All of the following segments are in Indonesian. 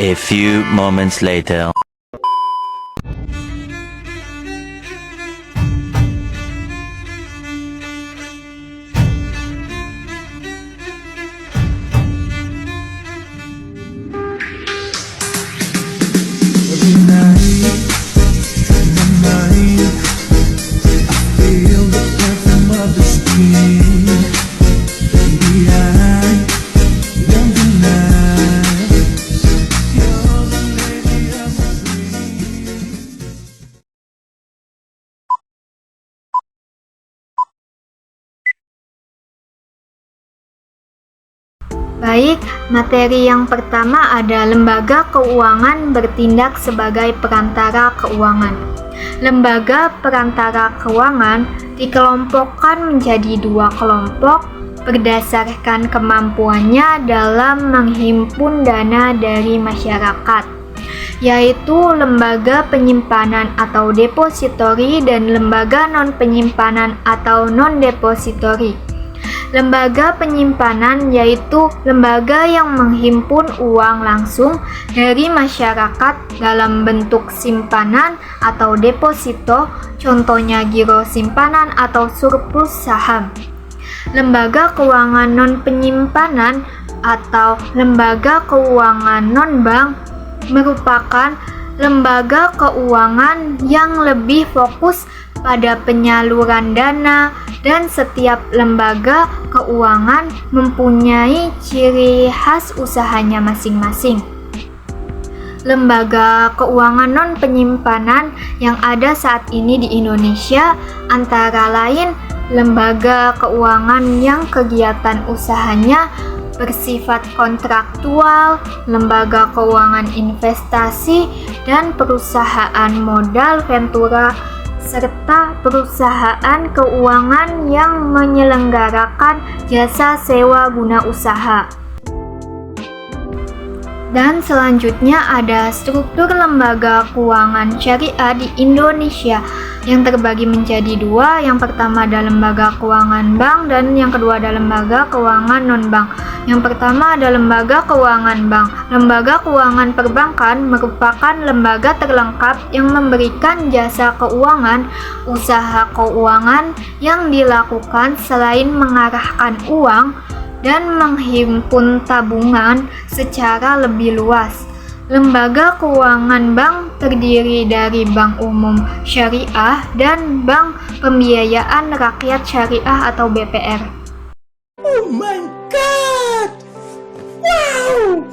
A few moments later. Every night in my mind, I feel the perfume of the skin. Baby, I don't deny you're the lady of my dreams. Baik, materi yang pertama ada lembaga keuangan bertindak sebagai perantara keuangan. Lembaga perantara keuangan dikelompokkan menjadi dua kelompok berdasarkan kemampuannya dalam menghimpun dana dari masyarakat, yaitu lembaga penyimpanan atau depositori dan lembaga non-penyimpanan atau non-depositori. Lembaga penyimpanan yaitu lembaga yang menghimpun uang langsung dari masyarakat dalam bentuk simpanan atau deposito, contohnya giro simpanan atau surplus saham. Lembaga keuangan non-penyimpanan atau lembaga keuangan non-bank merupakan lembaga keuangan yang lebih fokus pada penyaluran dana, dan setiap lembaga keuangan mempunyai ciri khas usahanya masing-masing. Lembaga keuangan non-penyimpanan yang ada saat ini di Indonesia antara lain lembaga keuangan yang kegiatan usahanya bersifat kontraktual, lembaga keuangan investasi, dan perusahaan modal ventura, serta perusahaan keuangan yang menyelenggarakan jasa sewa guna usaha. Dan selanjutnya ada struktur lembaga keuangan syariah di Indonesia yang terbagi menjadi dua. Yang pertama ada lembaga keuangan bank dan yang kedua ada lembaga keuangan non-bank. Yang pertama ada lembaga keuangan bank. Lembaga keuangan perbankan merupakan lembaga terlengkap yang memberikan jasa keuangan, usaha keuangan yang dilakukan selain mengarahkan uang dan menghimpun tabungan secara lebih luas. Lembaga keuangan bank terdiri dari Bank Umum Syariah dan Bank Pembiayaan Rakyat Syariah atau BPR. Oh my god! Wow!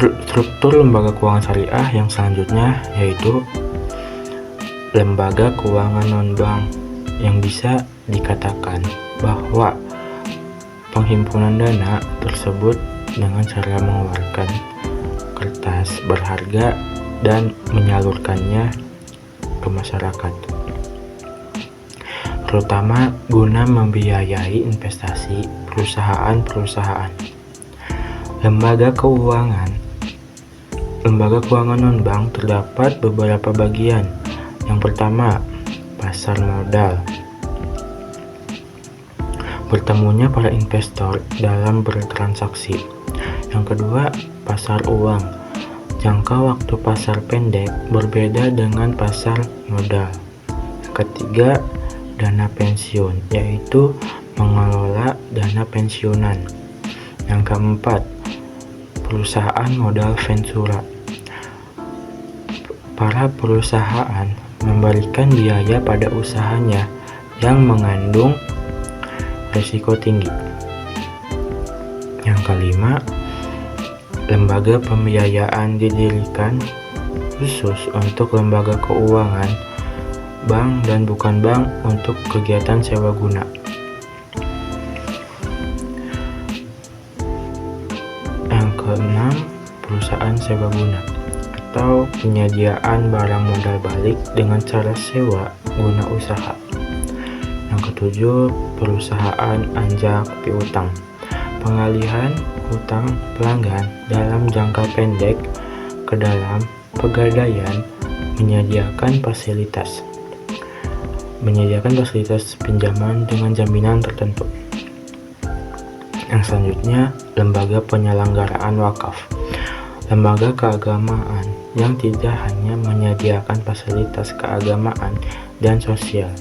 Struktur lembaga keuangan syariah yang selanjutnya yaitu lembaga keuangan non-bank, yang bisa dikatakan bahwa penghimpunan dana tersebut dengan cara mengeluarkan kertas berharga dan menyalurkannya ke masyarakat, terutama guna membiayai investasi perusahaan-perusahaan. Lembaga keuangan non-bank terdapat beberapa bagian. Yang pertama, pasar modal. Bertemunya para investor dalam bertransaksi. Yang kedua, pasar uang. Jangka waktu pasar pendek berbeda dengan pasar modal. Yang ketiga, dana pensiun, yaitu mengelola dana pensiunan. Yang keempat, perusahaan modal ventura. Para perusahaan memberikan biaya pada usahanya yang mengandung risiko tinggi. Yang kelima, lembaga pembiayaan didirikan khusus untuk lembaga keuangan, bank dan bukan bank untuk kegiatan sewa guna. Yang keenam, perusahaan sewa guna atau penyediaan barang modal balik dengan cara sewa guna usaha. Yang ketujuh, perusahaan anjak piutang. Pengalihan hutang pelanggan dalam jangka pendek ke dalam pegadaian menyediakan fasilitas. menyediakan fasilitas pinjaman dengan jaminan tertentu. Yang selanjutnya, lembaga penyelenggaraan wakaf. Lembaga keagamaan yang tidak hanya menyediakan fasilitas keagamaan dan sosial.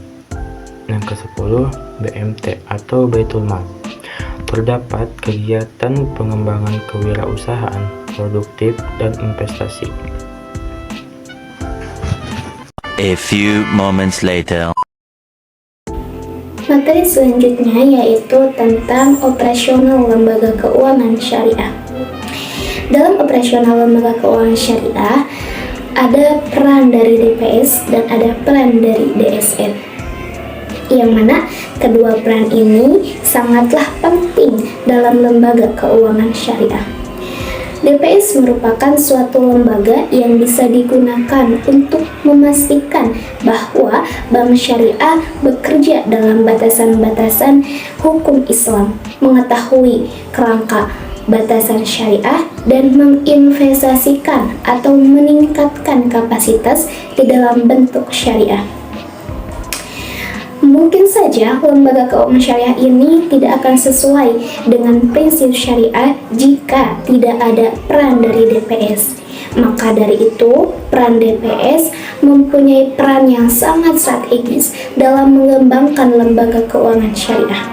Yang ke-10, BMT atau Baitul Mal. Terdapat kegiatan pengembangan kewirausahaan, produktif, dan investasi. A few moments later. Materi selanjutnya yaitu tentang operasional lembaga keuangan syariah. Dalam operasional lembaga keuangan syariah, ada peran dari DPS dan ada peran dari DSN. Yang mana kedua peran ini sangatlah penting dalam lembaga keuangan syariah. DPS merupakan suatu lembaga yang bisa digunakan untuk memastikan bahwa bank syariah bekerja dalam batasan-batasan hukum Islam, mengetahui kerangka batasan syariah, dan menginvestasikan atau meningkatkan kapasitas di dalam bentuk syariah. Mungkin saja lembaga keuangan syariah ini tidak akan sesuai dengan prinsip syariah jika tidak ada peran dari DPS. Maka dari itu, peran DPS mempunyai peran yang sangat strategis dalam mengembangkan lembaga keuangan syariah.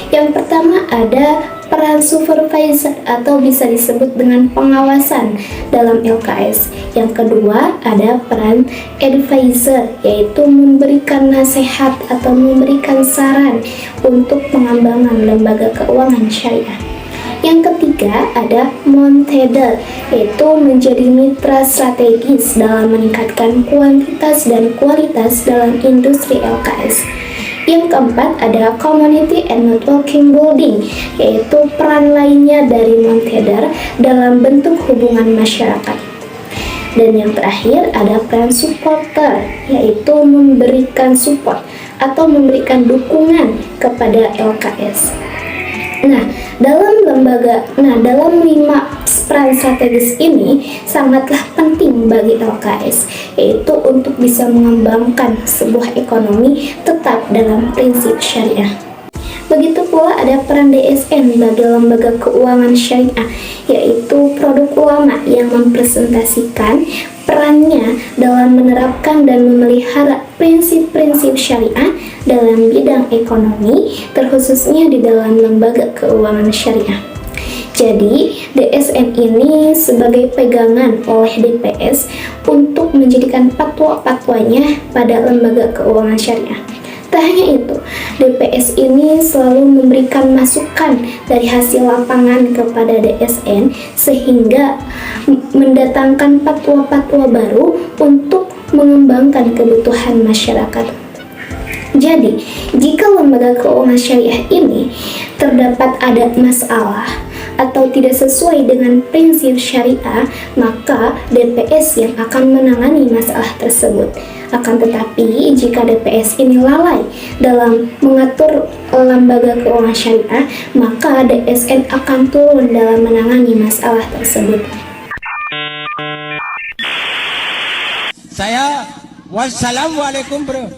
Yang pertama ada peran supervisor atau bisa disebut dengan pengawasan dalam LKS. Yang kedua ada peran advisor, yaitu memberikan nasihat atau memberikan saran untuk pengembangan lembaga keuangan syariah. Yang ketiga ada monteder, yaitu menjadi mitra strategis dalam meningkatkan kuantitas dan kualitas dalam industri LKS. Yang keempat ada community and networking building, yaitu peran lainnya dari monteder dalam bentuk hubungan masyarakat. Dan yang terakhir ada peran supporter, yaitu memberikan support atau memberikan dukungan kepada LKS. Dalam 5 peran strategis ini sangatlah penting bagi LKS, yaitu untuk bisa mengembangkan sebuah ekonomi tetap dalam prinsip syariah. Begitu pula ada peran DSN bagi lembaga keuangan syariah, yaitu produk ulama yang mempresentasikan perannya dalam menerapkan dan memelihara prinsip-prinsip syariah dalam bidang ekonomi, terkhususnya di dalam lembaga keuangan syariah. Jadi, DSN ini sebagai pegangan oleh DPS untuk menjadikan fatwa-fatwanya pada lembaga keuangan syariah. Tak hanya itu, DPS ini selalu memberikan masukan dari hasil lapangan kepada DSN sehingga mendatangkan fatwa-fatwa baru untuk mengembangkan kebutuhan masyarakat. Jadi, jika lembaga keuangan syariah ini terdapat ada masalah atau tidak sesuai dengan prinsip syariah, maka DPS yang akan menangani masalah tersebut. Akan tetapi, jika DPS ini lalai dalam mengatur lembaga keuangan syariah, maka DSN akan turun dalam menangani masalah tersebut. Wassalamualaikum bro.